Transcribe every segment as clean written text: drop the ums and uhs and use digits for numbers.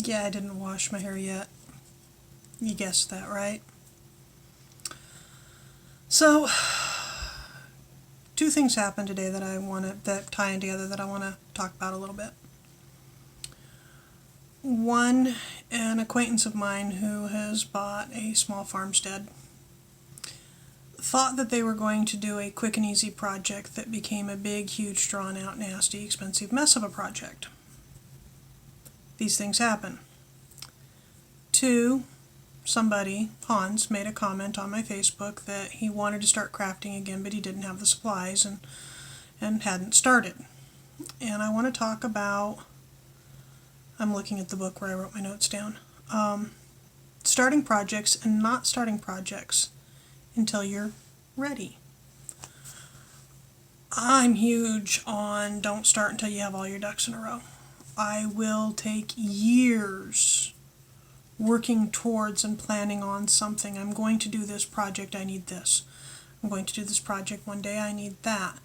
Yeah, I didn't wash my hair yet. You guessed that, right? So, two things happened today that tie in together that I want to talk about a little bit. One, an acquaintance of mine who has bought a small farmstead thought that they were going to do a quick and easy project that became a big, huge, drawn out, nasty, expensive mess of a project. These things happen. Two, somebody, Hans, made a comment on my Facebook that he wanted to start crafting again, but he didn't have the supplies and hadn't started. And I want to talk about, I'm looking at the book where I wrote my notes down, starting projects and not starting projects until you're ready. I'm huge on don't start until you have all your ducks in a row. I will take years working towards and planning on something. I'm going to do this project, I need this. I'm going to do this project one day, I need that.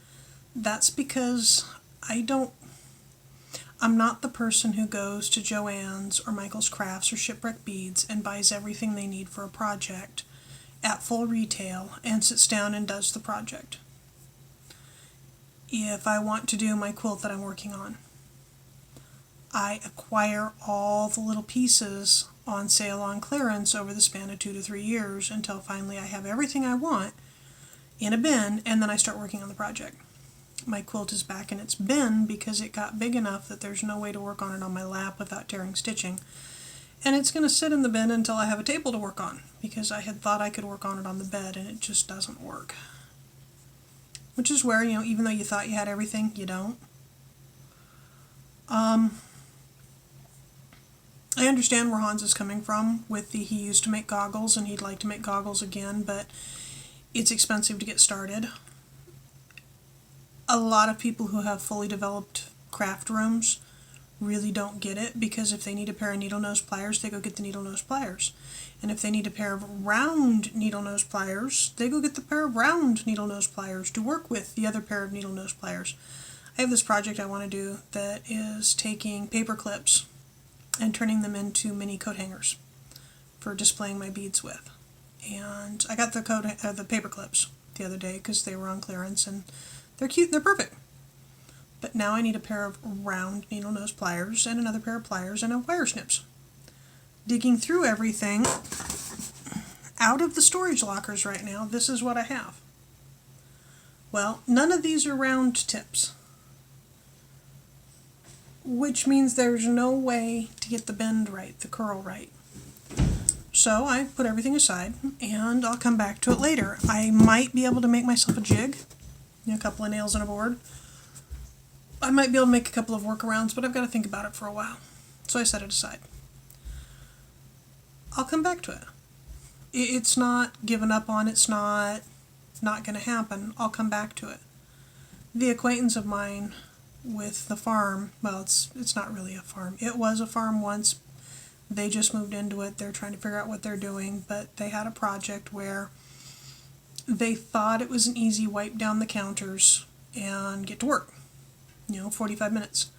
That's because I'm not the person who goes to Joann's or Michael's Crafts or Shipwreck Beads and buys everything they need for a project at full retail and sits down and does the project. If I want to do my quilt that I'm working on, I acquire all the little pieces on sale on clearance over the span of 2 to 3 years until finally I have everything I want in a bin, and then I start working on the project. My quilt is back in its bin because it got big enough that there's no way to work on it on my lap without tearing stitching. And it's going to sit in the bin until I have a table to work on, because I had thought I could work on it on the bed and it just doesn't work. Which is where, even though you thought you had everything, you don't. I understand where Hans is coming from with he used to make goggles and he'd like to make goggles again, but it's expensive to get started. A lot of people who have fully developed craft rooms really don't get it, because if they need a pair of needle nose pliers, they go get the needle nose pliers. And if they need a pair of round needle nose pliers, they go get the pair of round needle nose pliers to work with the other pair of needle nose pliers. I have this project I want to do that is taking paper clips and turning them into mini coat hangers for displaying my beads with. And I got the paper clips the other day because they were on clearance, and they're cute and they're perfect. But now I need a pair of round needle nose pliers and another pair of pliers and a wire snips. Digging through everything out of the storage lockers right now, this is what I have. Well, none of these are round tips, which means there's no way to get the bend right, the curl right. So I put everything aside and I'll come back to it later. I might be able to make myself a jig, a couple of nails and a board. I might be able to make a couple of workarounds, but I've got to think about it for a while. So I set it aside. I'll come back to it. It's not given up on, it's not going to happen. I'll come back to it. The acquaintance of mine with the farm, well, it's not really a farm. It was a farm once. They just moved into it. They're trying to figure out what they're doing, but they had a project where they thought it was an easy wipe down the counters and get to work. 45 minutes.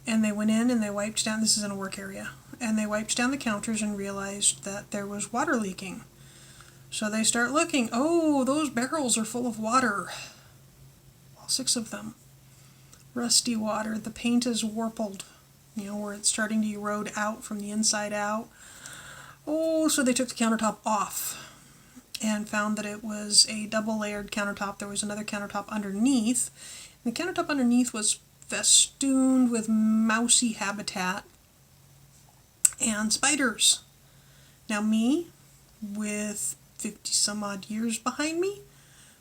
And they went in and they wiped down, this is in a work area, and they wiped down the counters and realized that there was water leaking. So they start looking, oh, those barrels are full of water. All 6 of them. Rusty water, the paint is warped, where it's starting to erode out from the inside out. Oh, so they took the countertop off and found that it was a double-layered countertop. There was another countertop underneath. The countertop underneath was festooned with mousy habitat and spiders. Now me, with 50 some odd years behind me,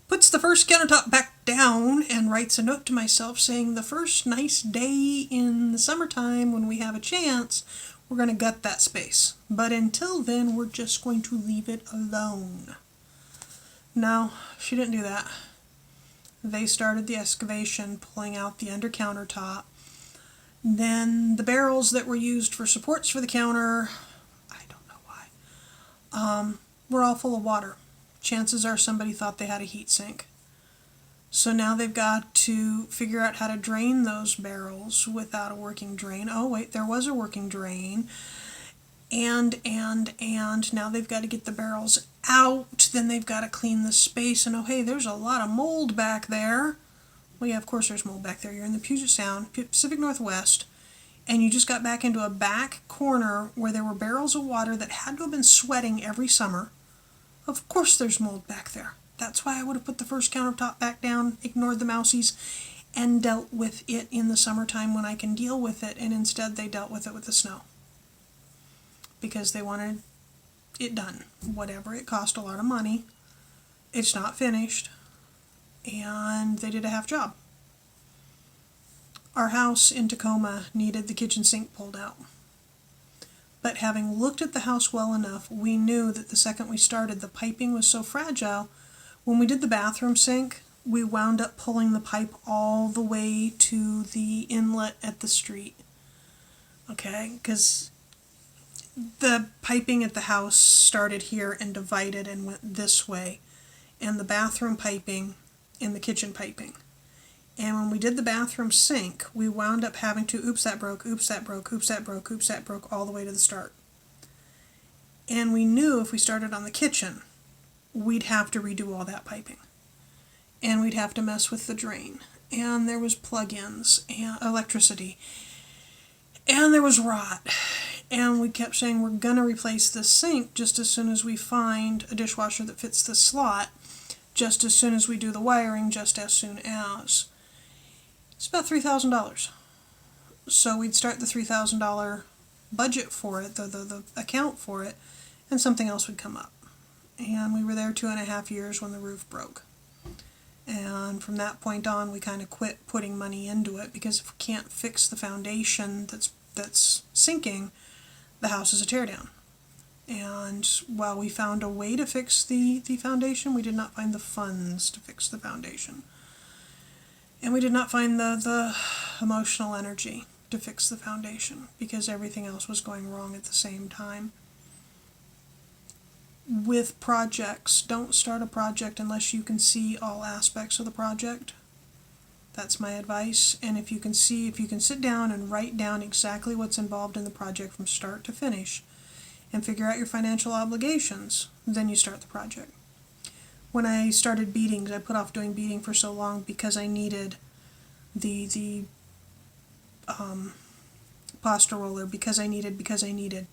puts the first countertop back down and writes a note to myself saying the first nice day in the summertime when we have a chance, we're going to gut that space. But until then, we're just going to leave it alone. No, she didn't do that. They started the excavation, pulling out the under countertop. Then the barrels that were used for supports for the counter, I don't know why, were all full of water. Chances are somebody thought they had a heat sink. So now they've got to figure out how to drain those barrels without a working drain. Oh, wait, there was a working drain. And now they've got to get the barrels out. Then they've got to clean the space. And oh, hey, there's a lot of mold back there. Well, yeah, of course there's mold back there. You're in the Puget Sound, Pacific Northwest, and you just got back into a back corner where there were barrels of water that had to have been sweating every summer. Of course there's mold back there. That's why I would have put the first countertop back down, ignored the mousies, and dealt with it in the summertime when I can deal with it, and instead they dealt with it with the snow. Because they wanted it done. Whatever, it cost a lot of money. It's not finished. And they did a half job. Our house in Tacoma needed the kitchen sink pulled out. But having looked at the house well enough, we knew that the second we started, the piping was so fragile. When we did the bathroom sink, we wound up pulling the pipe all the way to the inlet at the street. Okay? Because the piping at the house started here and divided and went this way. And the bathroom piping and the kitchen piping. And when we did the bathroom sink, we wound up having to oops that broke, oops that broke, oops that broke, oops that broke, all the way to the start. And we knew if we started on the kitchen, we'd have to redo all that piping. And we'd have to mess with the drain. And there was plug-ins and electricity. And there was rot. And we kept saying we're going to replace this sink just as soon as we find a dishwasher that fits the slot. Just as soon as we do the wiring, just as soon as. It's about $3,000. So we'd start the $3,000 budget for it, the account for it, and something else would come up. And we were there 2.5 years when the roof broke. And from that point on, we kind of quit putting money into it because if we can't fix the foundation that's sinking, the house is a teardown. And while we found a way to fix the foundation, we did not find the funds to fix the foundation. And we did not find the emotional energy to fix the foundation because everything else was going wrong at the same time. With projects, don't start a project unless you can see all aspects of the project. That's my advice. And if you can sit down and write down exactly what's involved in the project from start to finish, and figure out your financial obligations, then you start the project. When I started beading, I put off doing beading for so long because I needed the pasta roller, because I needed.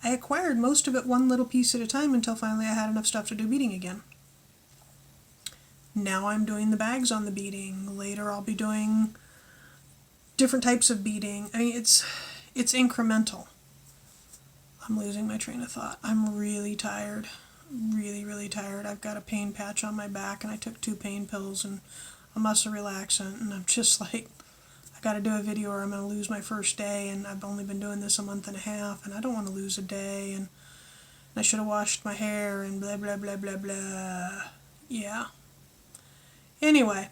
I acquired most of it one little piece at a time until finally I had enough stuff to do beading again. Now I'm doing the bags on the beading. Later I'll be doing different types of beading. I mean, it's incremental. I'm losing my train of thought. I'm really tired. Really, really tired. I've got a pain patch on my back and I took 2 pain pills and a muscle relaxant and I'm just like, I gotta do a video or I'm gonna lose my first day and I've only been doing this a month and a half and I don't want to lose a day and I should have washed my hair and blah blah blah blah blah. Yeah. Anyway,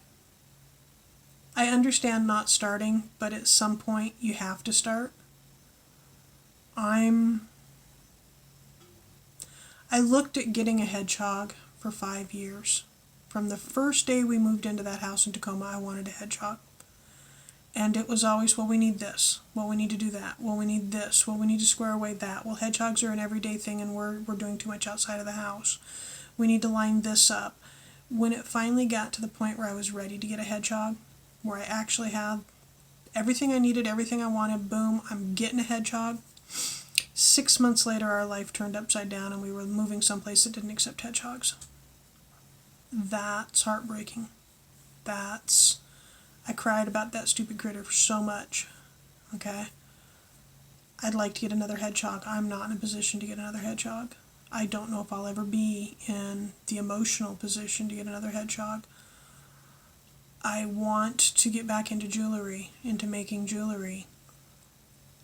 I understand not starting, but at some point you have to start. I looked at getting a hedgehog for 5 years. From the first day we moved into that house in Tacoma, I wanted a hedgehog. And it was always, well, we need this. Well, we need to do that. Well, we need this. Well, we need to square away that. Well, hedgehogs are an everyday thing and we're doing too much outside of the house. We need to line this up. When it finally got to the point where I was ready to get a hedgehog, where I actually had everything I needed, everything I wanted, boom, I'm getting a hedgehog. 6 months later, our life turned upside down and we were moving someplace that didn't accept hedgehogs. That's heartbreaking. I cried about that stupid critter for so much. Okay? I'd like to get another hedgehog. I'm not in a position to get another hedgehog. I don't know if I'll ever be in the emotional position to get another hedgehog. I want to get back into jewelry, into making jewelry.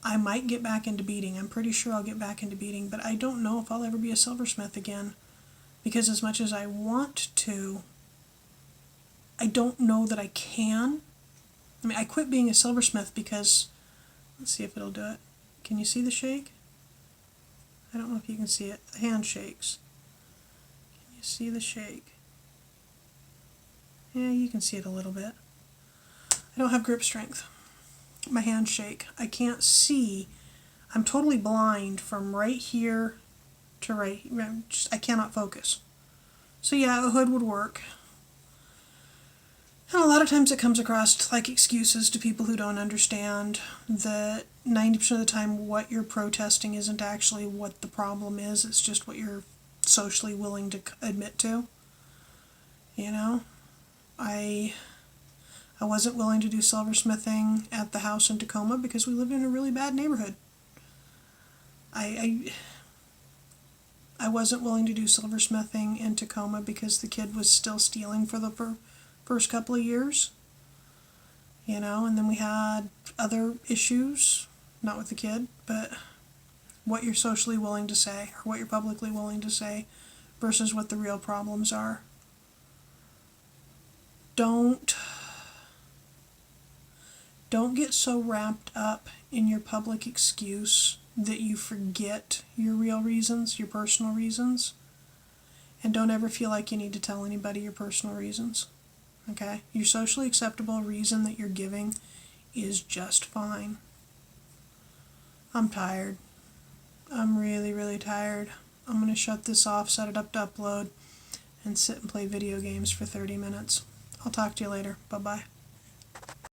I might get back into beading. I'm pretty sure I'll get back into beading, but I don't know if I'll ever be a silversmith again. Because as much as I want to, I don't know that I can. I mean, I quit being a silversmith because, let's see if it'll do it. Can you see the shake? I don't know if you can see it. The hand shakes. Can you see the shake? Yeah, you can see it a little bit. I don't have grip strength. My hands shake. I can't see. I'm totally blind from right here to right. I cannot focus. So yeah, a hood would work. And a lot of times it comes across like excuses to people who don't understand that 90% of the time what you're protesting isn't actually what the problem is. It's just what you're socially willing to admit to. You know? I wasn't willing to do silversmithing at the house in Tacoma because we lived in a really bad neighborhood. I wasn't willing to do silversmithing in Tacoma because the kid was still stealing for the first couple of years. You know, and then we had other issues, not with the kid, but what you're socially willing to say or what you're publicly willing to say versus what the real problems are. Don't get so wrapped up in your public excuse that you forget your real reasons, your personal reasons, and don't ever feel like you need to tell anybody your personal reasons. Okay? Your socially acceptable reason that you're giving is just fine. I'm tired. I'm really, really tired. I'm going to shut this off, set it up to upload, and sit and play video games for 30 minutes. I'll talk to you later. Bye-bye.